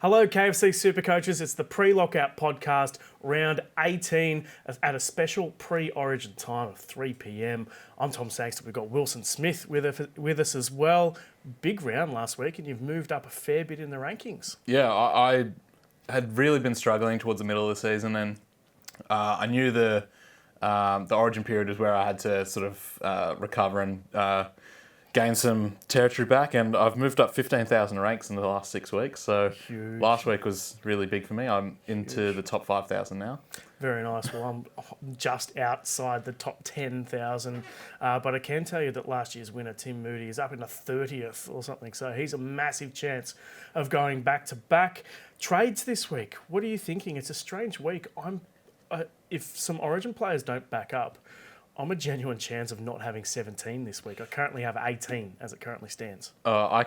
Hello, KFC SuperCoaches. It's the Pre-Lockout podcast, round 18, at a special pre-origin time of 3 p.m. I'm Tom Sangster. We've got Wilson Smith with us as well. Big round last week, and you've moved up a fair bit in the rankings. Yeah, I had really been struggling towards the middle of the season, and I knew the origin period was where I had to sort of recover and gain some territory back, and I've moved up 15,000 ranks in the last 6 weeks. So Huge. Last week was really big for me. I'm into the top 5,000 now. Very nice. Well, I'm just outside the top 10,000. But I can tell you that last year's winner, Tim Moody, is up in the 30th or something. So he's a massive chance of going back to back. Trades this week. What are you thinking? It's a strange week. If some Origin players don't back up, I'm a genuine chance of not having 17 this week. I currently have 18 as it currently stands. I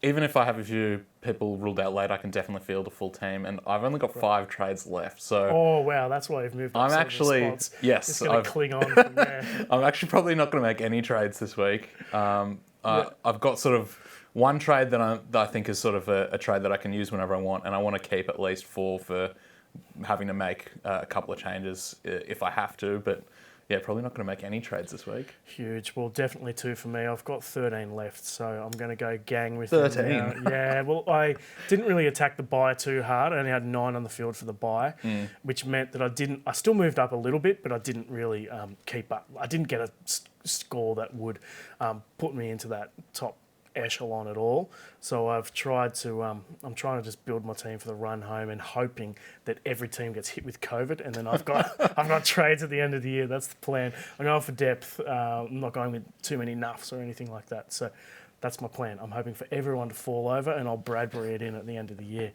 even if I have a few people ruled out late, I can definitely field a full team, and I've only got 5 trades left. So oh wow, that's why you've moved up. Spots. Yes, it's going to cling on from there. I'm actually probably not going to make any trades this week. I've got sort of one trade that I think is sort of a trade that I can use whenever I want, and I want to keep at least 4 for having to make a couple of changes if I have to, but. Yeah, probably not going to make any trades this week. Huge. Well, definitely 2 for me. I've got 13 left, so I'm going to go gang with 13? Yeah, well, I didn't really attack the buy too hard. I only had 9 on the field for the buy, which meant that I still moved up a little bit, but I didn't really keep up. I didn't get a score that would put me into that top echelon at all. So I'm trying to just build my team for the run home and hoping that every team gets hit with COVID, and then I've got trades at the end of the year. That's the plan. I'm going for depth. I'm not going with too many nuffs or anything like that. So that's my plan. I'm hoping for everyone to fall over, and I'll Bradbury it in at the end of the year.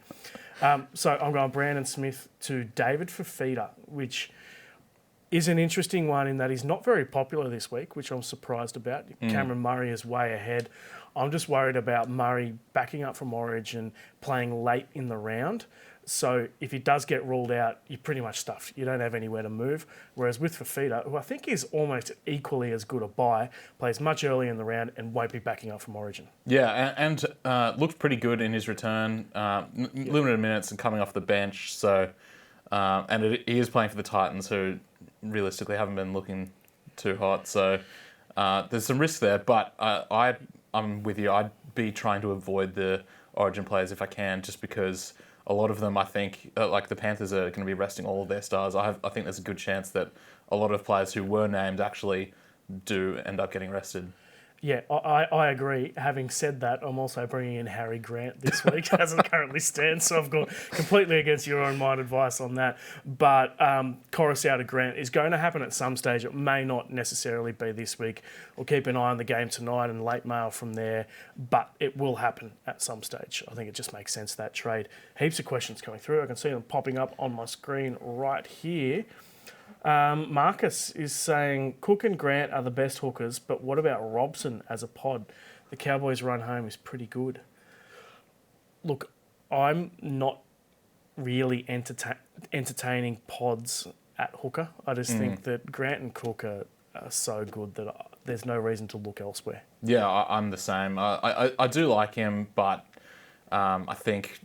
So I'm going Brandon Smith to David Fafita, which is an interesting one in that he's not very popular this week, which I'm surprised about. Cameron Murray is way ahead. I'm just worried about Murray backing up from Origin, playing late in the round. So if he does get ruled out, you're pretty much stuffed. You don't have anywhere to move. Whereas with Fafita, who I think is almost equally as good a buy, plays much earlier in the round and won't be backing up from Origin. Yeah, and looked pretty good in his return. Limited minutes and coming off the bench. So, he is playing for the Titans, who realistically haven't been looking too hot. So there's some risk there, but I'm with you. I'd be trying to avoid the Origin players if I can, just because a lot of them, I think, like the Panthers are going to be resting all of their stars. I think there's a good chance that a lot of players who were named actually do end up getting rested. Yeah, I agree. Having said that, I'm also bringing in Harry Grant this week as it currently stands, so I've gone completely against your own mind advice on that. But Caraz out of Grant is going to happen at some stage. It may not necessarily be this week. We'll keep an eye on the game tonight and late mail from there, but it will happen at some stage. I think it just makes sense, that trade. Heaps of questions coming through. I can see them popping up on my screen right here. Marcus is saying Cook and Grant are the best hookers, but what about Robson as a pod? The Cowboys' run home is pretty good. Look, I'm not really entertaining pods at hooker. I just think that Grant and Cook are so good that there's no reason to look elsewhere. Yeah, I'm the same. I do like him, but I think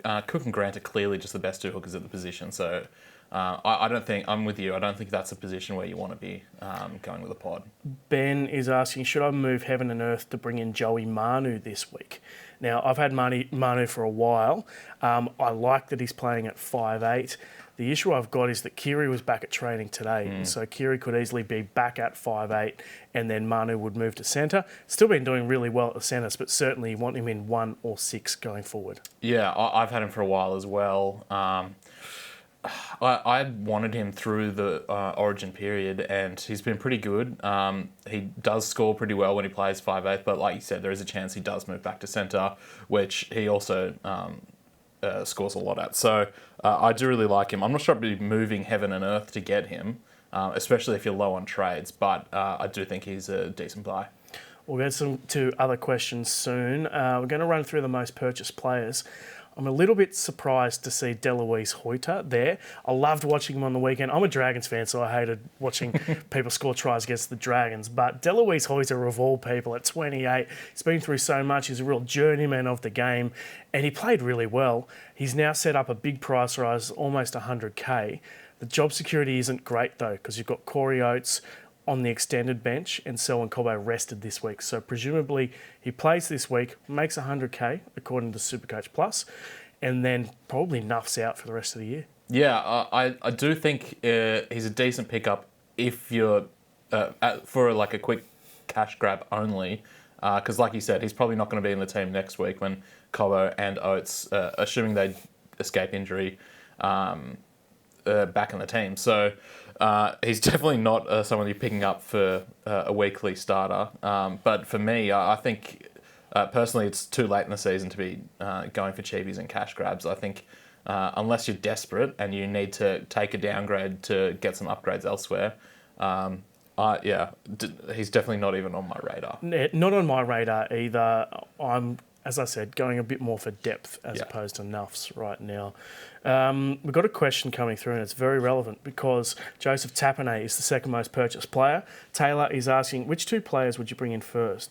Cook and Grant are clearly just the best 2 hookers at the position, so... I don't think, I'm with you, I don't think that's a position where you want to be going with a pod. Ben is asking, should I move heaven and earth to bring in Joey Manu this week? Now, I've had Manu for a while. I like that he's playing at 5'8". The issue I've got is that Kiri was back at training today, so Kiri could easily be back at 5'8", and then Manu would move to centre. Still been doing really well at the centres, but certainly you want him in 1 or 6 going forward. Yeah, I've had him for a while as well. I wanted him through the Origin period, and he's been pretty good. He does score pretty well when he plays 5'8", but like you said, there is a chance he does move back to centre, which he also scores a lot at. So I do really like him. I'm not sure I'd be moving heaven and earth to get him, especially if you're low on trades, but I do think he's a decent buy. We'll get to other questions soon. We're going to run through the most purchased players. I'm a little bit surprised to see Deloise Hoyter there. I loved watching him on the weekend. I'm a Dragons fan, so I hated watching people score tries against the Dragons. But Deloise Hoyter, of all people, at 28, he's been through so much. He's a real journeyman of the game, and he played really well. He's now set up a big price rise, almost 100K. The job security isn't great, though, because you've got Corey Oates on the extended bench and Selwyn Cobbo rested this week. So presumably he plays this week, makes 100K according to SuperCoach Plus, and then probably nuffs out for the rest of the year. Yeah, I do think he's a decent pickup if you're for like a quick cash grab only, because like you said, he's probably not going to be in the team next week when Cobbo and Oates, assuming they escape injury, back in the team. So he's definitely not someone you're picking up for a weekly starter. But for me, I think personally it's too late in the season to be going for cheapies and cash grabs. I think unless you're desperate and you need to take a downgrade to get some upgrades elsewhere, he's definitely not even on my radar. Not on my radar either. I'm, as I said, going a bit more for depth as opposed to nuffs right now. We've got a question coming through and it's very relevant because Joseph Tapine is the second most purchased player. Taylor is asking, which two players would you bring in first?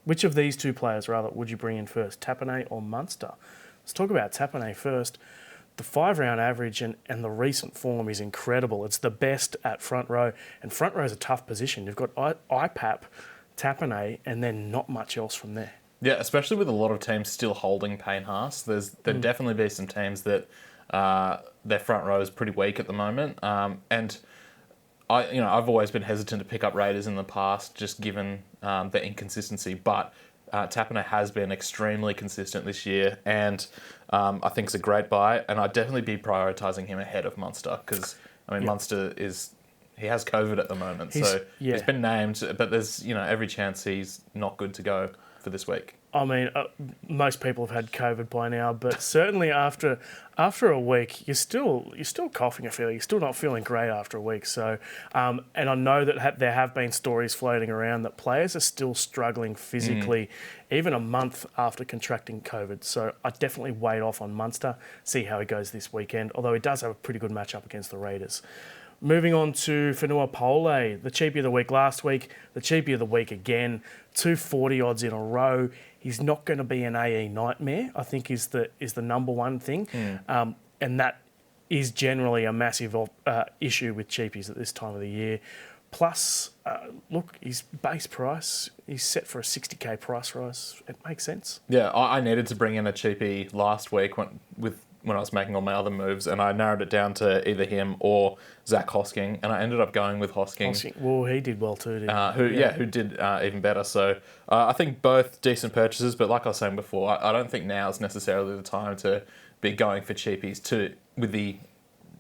Which of these two players, rather, would you bring in first, Tapine or Munster? Let's talk about Tapine first. The 5-round average and the recent form is incredible. It's the best at front row, and front row is a tough position. You've got IPAP, Tapine, and then not much else from there. Yeah, especially with a lot of teams still holding Payne Haas. There'd definitely be some teams that their front row is pretty weak at the moment. And I've always been hesitant to pick up Raiders in the past, just given the inconsistency. But Tapine has been extremely consistent this year, and I think it's a great buy. And I'd definitely be prioritising him ahead of Munster because Munster he has COVID at the moment, so he's been named, but there's every chance he's not good to go for this week. I mean, most people have had COVID by now, but certainly after a week, you're still coughing a fair. You're still not feeling great after a week. So, and I know that there have been stories floating around that players are still struggling physically, even a month after contracting COVID. So I definitely wait off on Munster, see how he goes this weekend. Although he does have a pretty good matchup against the Raiders. Moving on to Whenua Pole, the cheapie of the week last week, the cheapie of the week again, 240 odds in a row. He's not going to be an AE nightmare, I think is the number one thing. And that is generally a massive issue with cheapies at this time of the year. Plus, look, his base price, he's set for a 60K price rise. It makes sense. Yeah, I needed to bring in a cheapie last week when I was making all my other moves, and I narrowed it down to either him or Zack Hosking, and I ended up going with Hosking. Well, he did well too, didn't he? Who did even better. So I think both decent purchases, but like I was saying before, I don't think now is necessarily the time to be going for cheapies with the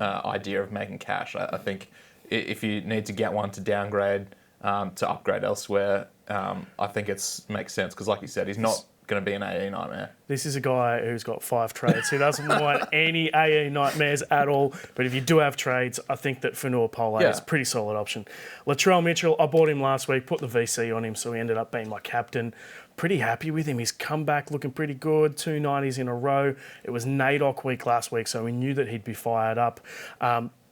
idea of making cash. I think if you need to get one to downgrade, to upgrade elsewhere, I think it makes sense because, like you said, he's not going to be an AE nightmare. This is a guy who's got 5 trades. He doesn't want any AE nightmares at all. But if you do have trades, I think that Whenua Pole is a pretty solid option. Latrell Mitchell, I bought him last week, put the VC on him, so he ended up being my captain. Pretty happy with him. He's come back looking pretty good, 2 90s in a row. It was NAIDOC week last week, so we knew that he'd be fired up.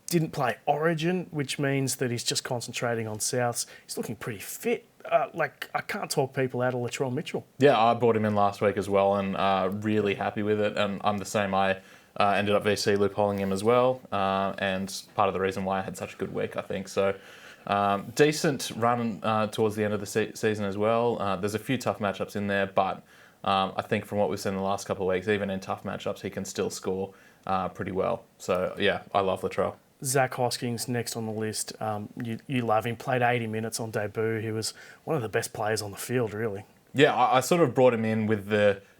Didn't play Origin, which means that he's just concentrating on Souths. He's looking pretty fit. I can't talk people out of Latrell Mitchell. Yeah, I bought him in last week as well and really happy with it. And I'm the same. I ended up VC loopholing him as well. And part of the reason why I had such a good week, I think. So decent run towards the end of the season as well. There's a few tough matchups in there, but I think from what we've seen in the last couple of weeks, even in tough matchups, he can still score pretty well. So, yeah, I love Latrell. Zack Hosking's next on the list. You love him. Played 80 minutes on debut. He was one of the best players on the field, really. Yeah, I sort of brought him in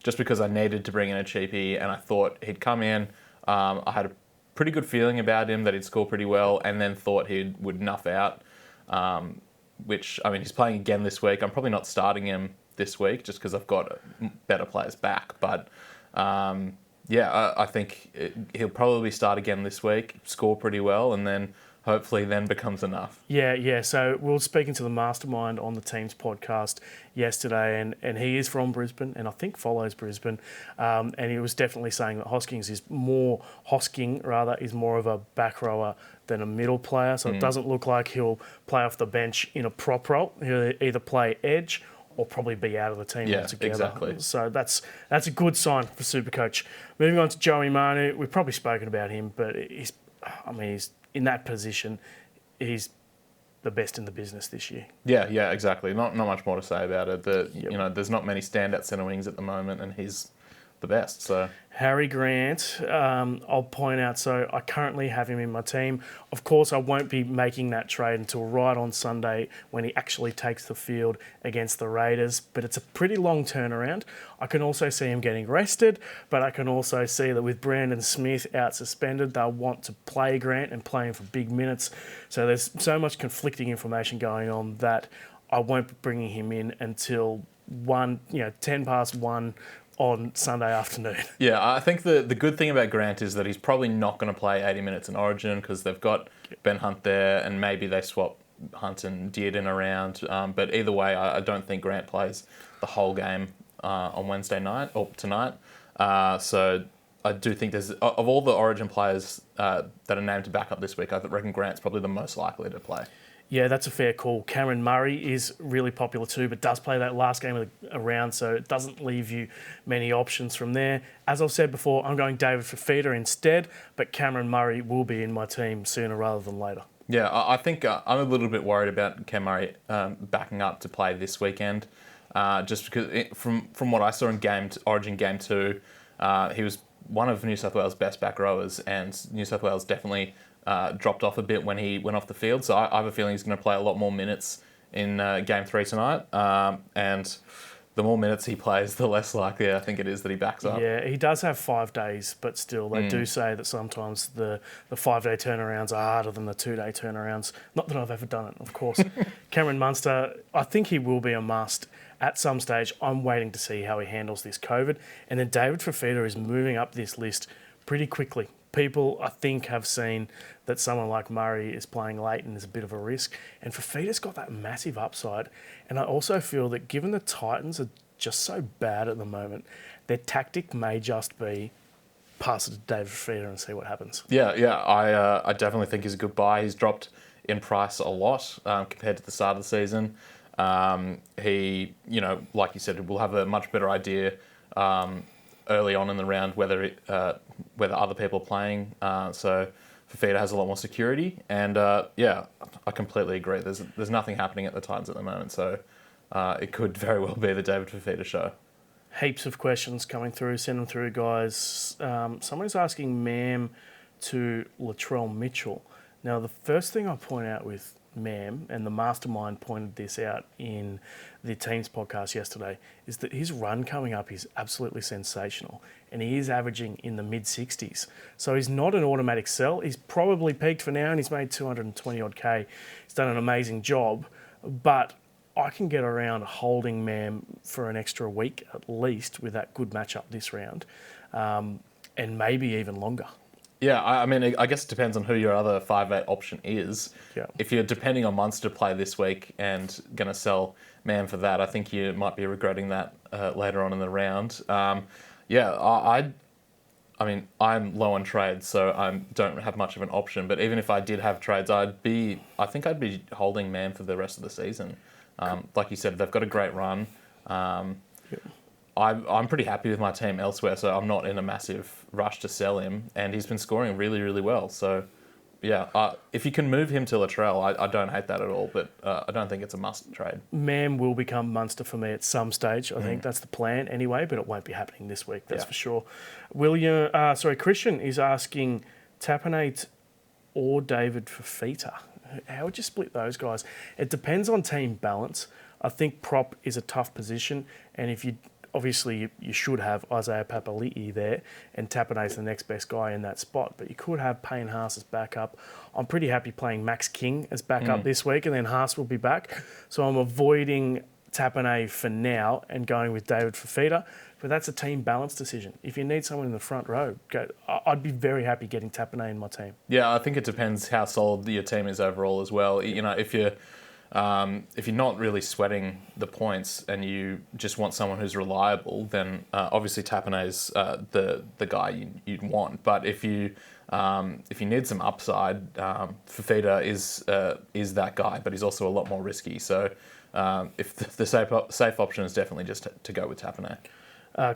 just because I needed to bring in a cheapie, and I thought he'd come in. I had a pretty good feeling about him that he'd score pretty well, and then thought he would nuff out. Which, I mean, he's playing again this week. I'm probably not starting him this week just because I've got better players back, but. I think he'll probably start again this week, score pretty well, and then hopefully then becomes enough. Yeah. So we were speaking to the mastermind on the team's podcast yesterday, and he is from Brisbane, and I think follows Brisbane. And he was definitely saying that Hosking is more of a back rower than a middle player. So it doesn't look like he'll play off the bench in a prop role. He'll either play edge or probably be out of the team altogether. Exactly. So that's a good sign for SuperCoach. Moving on to Joey Manu, we've probably spoken about him, but he's in that position. He's the best in the business this year. Yeah, exactly. Not much more to say about it. There's not many standout centre wings at the moment, and he's the best. So Harry Grant, I'll point out, so I currently have him in my team. Of course, I won't be making that trade until right on Sunday when he actually takes the field against the Raiders, but it's a pretty long turnaround. I can also see him getting rested, but I can also see that with Brandon Smith out suspended, they'll want to play Grant and play him for big minutes. So there's so much conflicting information going on that I won't be bringing him in until 10 past 1 on Sunday afternoon. Yeah, I think the good thing about Grant is that he's probably not going to play 80 minutes in Origin because they've got Ben Hunt there, and maybe they swap Hunt and Dearden around. But either way, I don't think Grant plays the whole game on Wednesday night or tonight. So I do think of all the Origin players that are named to back up this week, I reckon Grant's probably the most likely to play. Yeah, that's a fair call. Cameron Murray is really popular too, but does play that last game of the round, so it doesn't leave you many options from there. As I've said before, I'm going David Fifita instead, but Cameron Murray will be in my team sooner rather than later. Yeah, I think I'm a little bit worried about Cam Murray backing up to play this weekend, just because from what I saw in Origin Game 2, he was one of New South Wales' best back rowers, and New South Wales definitely dropped off a bit when he went off the field. So I have a feeling he's going to play a lot more minutes in Game 3 tonight. And the more minutes he plays, the less likely I think it is that he backs up. Yeah, he does have 5 days, but still, they do say that sometimes the 5-day turnarounds are harder than the 2-day turnarounds. Not that I've ever done it, of course. Cameron Munster, I think he will be a must at some stage. I'm waiting to see how he handles this COVID. And then David Fifita is moving up this list pretty quickly. People, I think, have seen that someone like Murray is playing late and is a bit of a risk. And Fifita's got that massive upside. And I also feel that given the Titans are just so bad at the moment, their tactic may just be pass it to David Fifita and see what happens. Yeah, I definitely think he's a good buy. He's dropped in price a lot compared to the start of the season. He, like you said, will have a much better idea early on in the round whether other people are playing. So Fifita has a lot more security, and I completely agree. There's nothing happening at the Titans at the moment, so it could very well be the David Fifita show. Heaps of questions coming through. Send them through, guys. Someone's asking Mam to Latrell Mitchell. Now, the first thing I point out with Mam, and the mastermind pointed this out in the team's podcast yesterday, is that his run coming up is absolutely sensational, and he is averaging in the mid-60s. So he's not an automatic sell. He's probably peaked for now, and he's made 220 odd K. He's done an amazing job, but I can get around holding Mam for an extra week at least with that good matchup this round, and maybe even longer. Yeah, I mean, I guess it depends on who your other 5'8" option is. Yeah. If you're depending on Munster to play this week and going to sell Man for that, I think you might be regretting that later on in the round. I mean, I'm low on trades, so I don't have much of an option. But even if I did have trades, I think I'd be holding Man for the rest of the season. Like you said, they've got a great run. I'm pretty happy with my team elsewhere, so I'm not in a massive rush to sell him. And he's been scoring really, really well. So, yeah, if you can move him to Latrell, I don't hate that at all, but I don't think it's a must trade. Mam will become Munster for me at some stage. I think that's the plan anyway, but it won't be happening this week, that's for sure. Christian is asking Tapenate or David Fifita. How would you split those guys? It depends on team balance. I think prop is a tough position, and if you obviously you should have Isaiah Papali'i there, and Tapenate's the next best guy in that spot. But you could have Payne Haas as backup. I'm pretty happy playing Max King as backup this week, and then Haas will be back. So I'm avoiding Tapine for now and going with David Fifita, but that's a team balance decision. If you need someone in the front row, I'd be very happy getting Tapine in my team. Yeah, I think it depends how solid your team is overall as well. You know, if you're not really sweating the points and you just want someone who's reliable, then obviously Tapine is the guy you'd want. But if you need some upside, Fifita is that guy, but he's also a lot more risky. So if the safe option is definitely just to go with Tapine.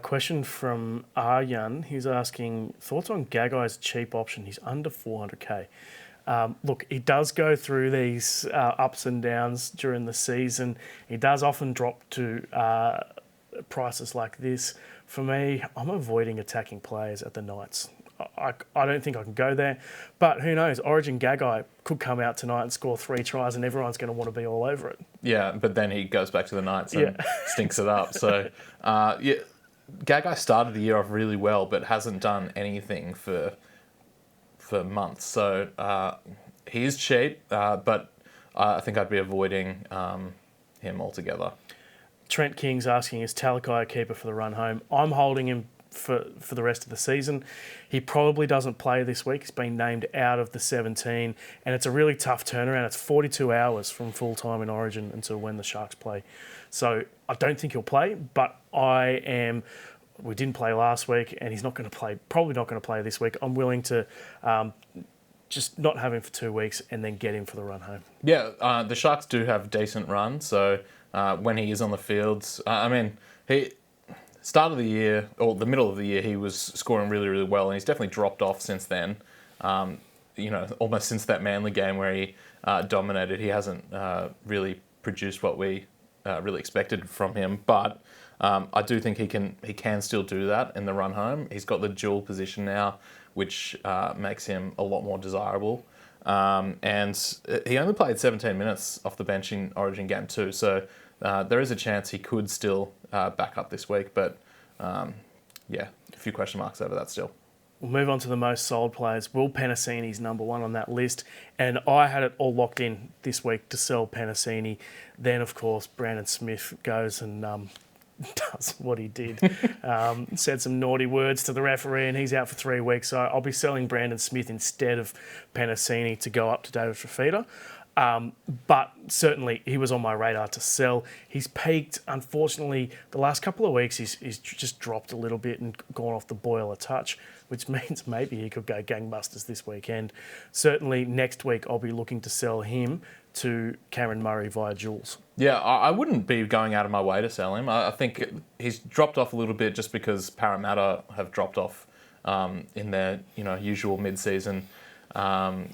Question from Aryan. He's asking, thoughts on Gagai's cheap option? He's under 400k. Look, he does go through these ups and downs during the season. He does often drop to prices like this. For me, I'm avoiding attacking players at the Knights. I don't think I can go there. But who knows? Origin Gagai could come out tonight and score 3 tries and everyone's going to want to be all over it. Yeah, but then he goes back to the Knights and stinks it up. So, Gagai started the year off really well, but hasn't done anything for months. So he is cheap, but I think I'd be avoiding him altogether. Trent King's asking, is Talakai a keeper for the run home? I'm holding him for the rest of the season. He probably doesn't play this week. He's been named out of the 17, and it's a really tough turnaround. It's 42 hours from full time in Origin until when the Sharks play. So I don't think he'll play, but we didn't play last week, and he's not going to play. Probably not going to play this week. I'm willing to just not have him for 2 weeks and then get him for the run home. Yeah, the Sharks do have a decent run, so when he is on the fields, start of the year, or the middle of the year, he was scoring really, really well, and he's definitely dropped off since then. Almost since that Manly game where he dominated, he hasn't really produced what we really expected from him. But I do think he can still do that in the run home. He's got the dual position now, which makes him a lot more desirable. And he only played 17 minutes off the bench in Origin game 2, so there is a chance he could still back up this week, but a few question marks over that still. We'll move on to the most sold players. Will Penasini's number 1 on that list, and I had it all locked in this week to sell Penasini. Then, of course, Brandon Smith goes and does what he did. Said some naughty words to the referee, and he's out for 3 weeks. So I'll be selling Brandon Smith instead of Penasini to go up to David Fifita. But certainly he was on my radar to sell. He's peaked. Unfortunately, the last couple of weeks he's just dropped a little bit and gone off the boil a touch, which means maybe he could go gangbusters this weekend. Certainly next week I'll be looking to sell him to Cameron Murray via Jules. Yeah, I wouldn't be going out of my way to sell him. I think he's dropped off a little bit just because Parramatta have dropped off in their usual mid-season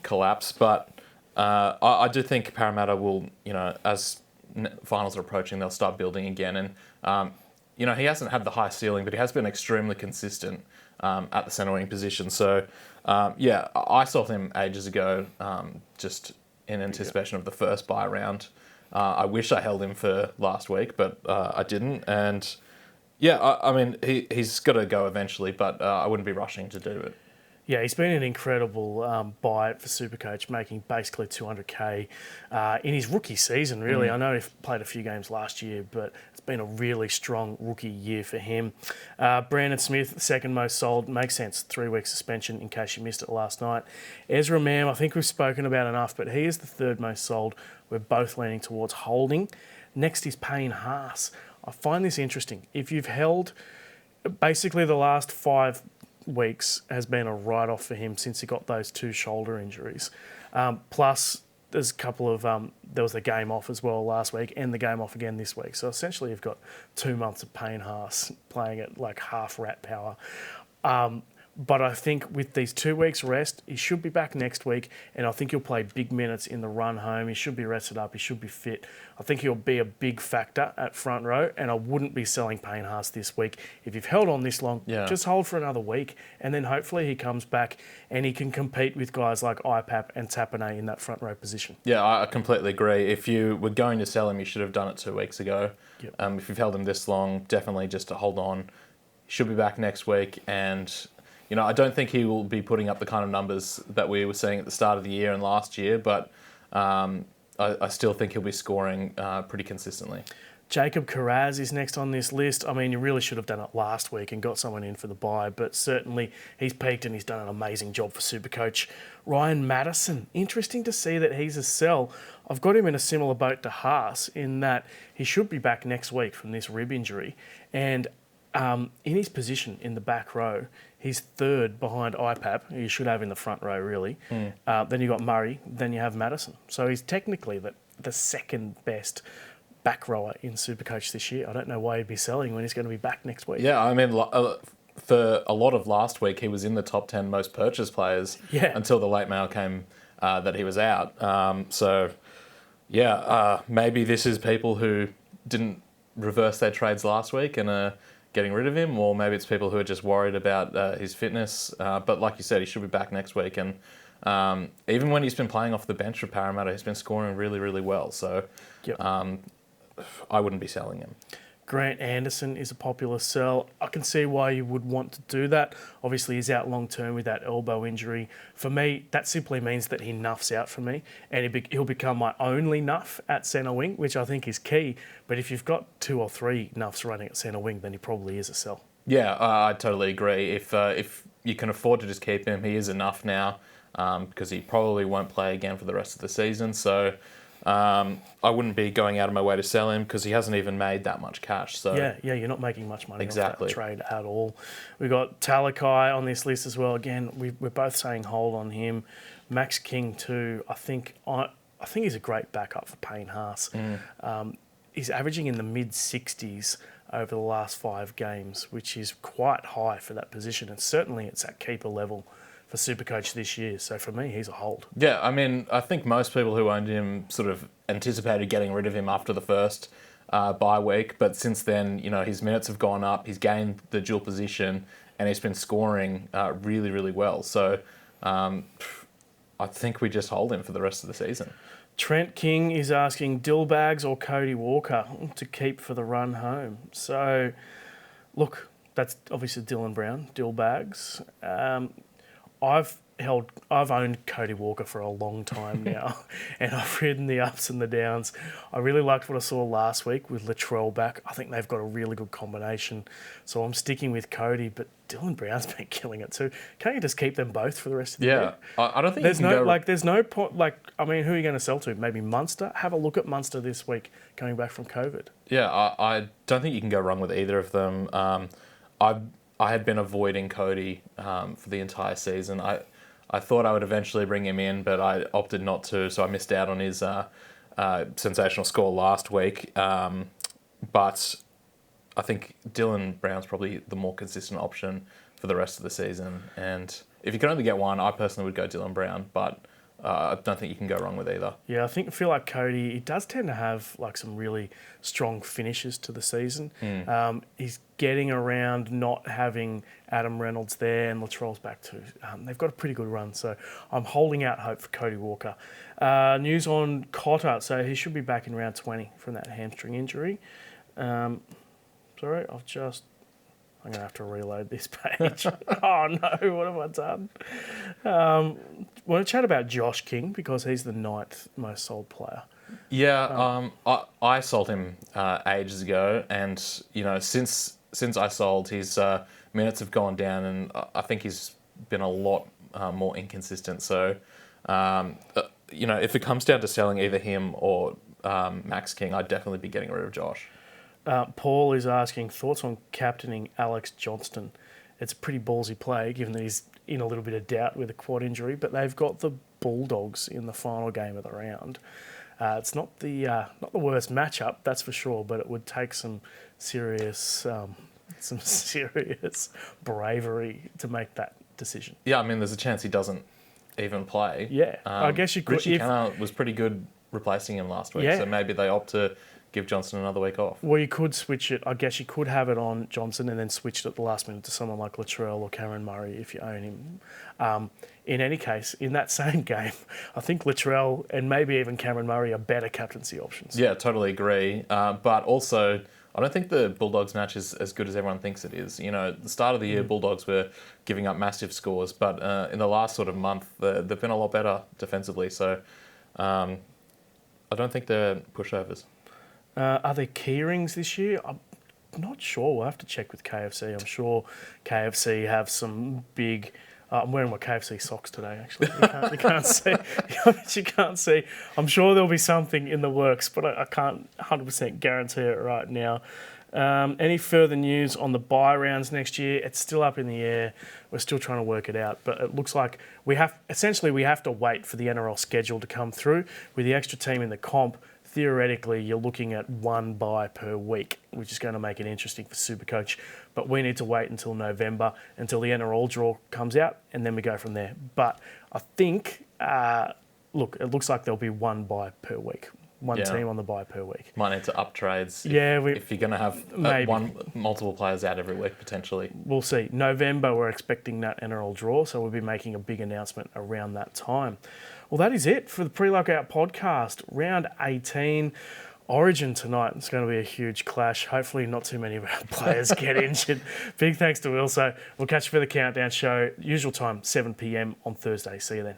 collapse, but I do think Parramatta will, as finals are approaching, they'll start building again. And, he hasn't had the high ceiling, but he has been extremely consistent at the centre wing position. So, I sold him ages ago, just in anticipation of the first buy round. I wish I held him for last week, but I didn't. And, he's got to go eventually, but I wouldn't be rushing to do it. Yeah, he's been an incredible buy for SuperCoach, making basically 200k in his rookie season, really. I know he played a few games last year, but it's been a really strong rookie year for him. Brandon Smith, second most sold, makes sense, 3-week suspension in case you missed it last night. Ezra Mam, I think we've spoken about enough, but he is the third most sold. We're both leaning towards holding. Next is Payne Haas. I find this interesting. If you've held, basically the last 5 weeks has been a write-off for him since he got those 2 shoulder injuries. Plus, there's a couple of... there was the game off as well last week and the game off again this week. So essentially you've got 2 months of Payne Haas playing at like half rat power. But I think with these 2 weeks rest, he should be back next week, and I think he'll play big minutes in the run home. He should be rested up. He should be fit. I think he'll be a big factor at front row, and I wouldn't be selling Payne Haas this week. If you've held on this long, just hold for another week, and then hopefully he comes back and he can compete with guys like IPAP and Tapine in that front row position. Yeah, I completely agree. If you were going to sell him, you should have done it 2 weeks ago. Yep. If you've held him this long, definitely just to hold on. He should be back next week, and... I don't think he will be putting up the kind of numbers that we were seeing at the start of the year and last year, but I still think he'll be scoring pretty consistently. Jacob Caraz is next on this list. I mean, you really should have done it last week and got someone in for the bye, but certainly he's peaked and he's done an amazing job for SuperCoach. Ryan Madison, interesting to see that he's a sell. I've got him in a similar boat to Haas in that he should be back next week from this rib injury, and in his position in the back row, he's third behind IPAP, who you should have in the front row, really. Then you got Murray, then you have Madison. So he's technically the second best back rower in SuperCoach this year. I don't know why he'd be selling when he's going to be back next week. Yeah, I mean, for a lot of last week, he was in the top 10 most purchased players until the late mail came that he was out. Maybe this is people who didn't reverse their trades last week and are getting rid of him, or maybe it's people who are just worried about his fitness. But like you said, he should be back next week. And even when he's been playing off the bench for Parramatta, he's been scoring really, really well. So I wouldn't be selling him. Grant Anderson is a popular sell. I can see why you would want to do that. Obviously, he's out long term with that elbow injury. For me, that simply means that he nuffs out for me, and he'll become my only nuff at centre wing, which I think is key. But if you've got 2 or 3 nuffs running at centre wing, then he probably is a sell. Yeah, I totally agree. If you can afford to just keep him, he is enough now because he probably won't play again for the rest of the season. So I wouldn't be going out of my way to sell him because he hasn't even made that much cash. So yeah, you're not making much money off exactly. that trade at all. We've got Talakai on this list as well. Again, we're both saying hold on him. Max King too. I think he's a great backup for Payne Haas. He's averaging in the mid-60s over the last 5 games, which is quite high for that position, and certainly it's at keeper level for SuperCoach this year. So for me, he's a hold. Yeah, I mean, I think most people who owned him sort of anticipated getting rid of him after the first bye week, but since then, his minutes have gone up, he's gained the dual position, and he's been scoring really, really well. So I think we just hold him for the rest of the season. Trent King is asking Dillbags or Cody Walker to keep for the run home. So, look, that's obviously Dylan Brown, Dillbags. I've owned Cody Walker for a long time now, and I've ridden the ups and the downs. I really liked what I saw last week with Latrell back. I think they've got a really good combination, so I'm sticking with Cody. But Dylan Brown's been killing it too. Can't you just keep them both for the rest of the year? Yeah, I don't think there's no point. Like, I mean, who are you going to sell to? Maybe Munster. Have a look at Munster this week, coming back from COVID. Yeah, I don't think you can go wrong with either of them. I had been avoiding Cody for the entire season. I thought I would eventually bring him in, but I opted not to, so I missed out on his sensational score last week. But I think Dylan Brown's probably the more consistent option for the rest of the season. And if you can only get one, I personally would go Dylan Brown, but I don't think you can go wrong with either. Yeah, I feel like Cody, he does tend to have like some really strong finishes to the season. He's getting around not having Adam Reynolds there, and Latrell's back too. They've got a pretty good run, so I'm holding out hope for Cody Walker. News on Cotter, so he should be back in round 20 from that hamstring injury. Sorry, I'm going to have to reload this page. Oh no, what have I done? Want to chat about Josh King because he's the 9th most sold player. Yeah, I sold him ages ago, and since I sold, his minutes have gone down, and I think he's been a lot more inconsistent. So, if it comes down to selling either him or Max King, I'd definitely be getting rid of Josh. Paul is asking thoughts on captaining Alex Johnston. It's a pretty ballsy play, given that he's in a little bit of doubt with a quad injury, but they've got the Bulldogs in the final game of the round. It's not the worst matchup, that's for sure, but it would take some serious bravery to make that decision. Yeah, I mean, there's a chance he doesn't even play. Yeah, I guess you could. Richie Canner was pretty good replacing him last week, so maybe they opt to give Johnston another week off. Well, you could switch it. I guess you could have it on Johnson and then switch it at the last minute to someone like Latrell or Cameron Murray if you own him. In any case, in that same game, I think Latrell and maybe even Cameron Murray are better captaincy options. Yeah, totally agree. But also, I don't think the Bulldogs match is as good as everyone thinks it is. At the start of the year, Bulldogs were giving up massive scores, but in the last sort of month, they've been a lot better defensively. So I I don't think they're pushovers. Are there keyrings this year? I'm not sure. We'll have to check with KFC. I'm sure KFC have some big... I'm wearing my KFC socks today, actually. You can't see. You can't see. I'm sure there'll be something in the works, but I can't 100% guarantee it right now. Any further news on the bye rounds next year? It's still up in the air. We're still trying to work it out, but it looks like we have to wait for the NRL schedule to come through. With the extra team in the comp, theoretically, you're looking at one bye per week, which is going to make it interesting for SuperCoach. But we need to wait until November, until the NRL draw comes out, and then we go from there. But I think, it looks like there'll be one bye per week. One team on the bye per week. Might need to up trades if you're going to have multiple players out every week, potentially. We'll see. November, we're expecting that NRL draw, so we'll be making a big announcement around that time. Well, that is it for the Pre-Lockout podcast. Round 18, Origin tonight. It's going to be a huge clash. Hopefully not too many of our players get injured. Big thanks to Will. So we'll catch you for the Countdown show. Usual time, 7 p.m. on Thursday. See you then.